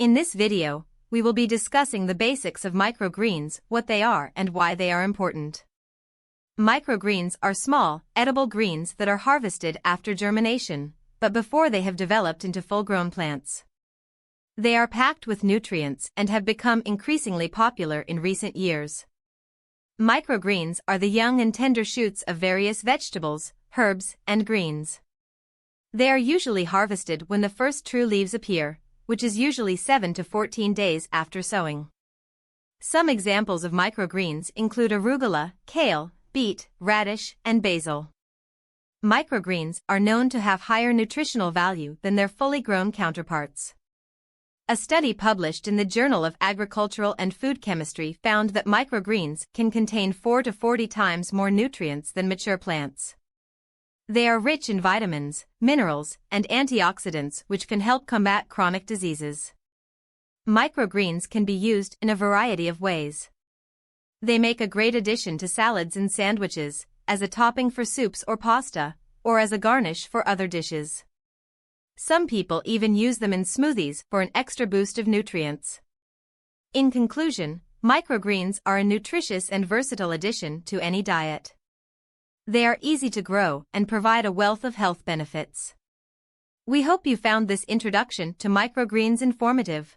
In this video, we will be discussing the basics of microgreens, what they are and why they are important. Microgreens are small, edible greens that are harvested after germination, but before they have developed into full-grown plants. They are packed with nutrients and have become increasingly popular in recent years. Microgreens are the young and tender shoots of various vegetables, herbs, and greens. They are usually harvested when the first true leaves appear, which is usually 7 to 14 days after sowing. Some examples of microgreens include arugula, kale, beet, radish, and basil. Microgreens are known to have higher nutritional value than their fully grown counterparts. A study published in the Journal of Agricultural and Food Chemistry found that microgreens can contain 4 to 40 times more nutrients than mature plants. They are rich in vitamins, minerals, and antioxidants which can help combat chronic diseases. Microgreens can be used in a variety of ways. They make a great addition to salads and sandwiches, as a topping for soups or pasta, or as a garnish for other dishes. Some people even use them in smoothies for an extra boost of nutrients. In conclusion, microgreens are a nutritious and versatile addition to any diet. They are easy to grow and provide a wealth of health benefits. We hope you found this introduction to microgreens informative.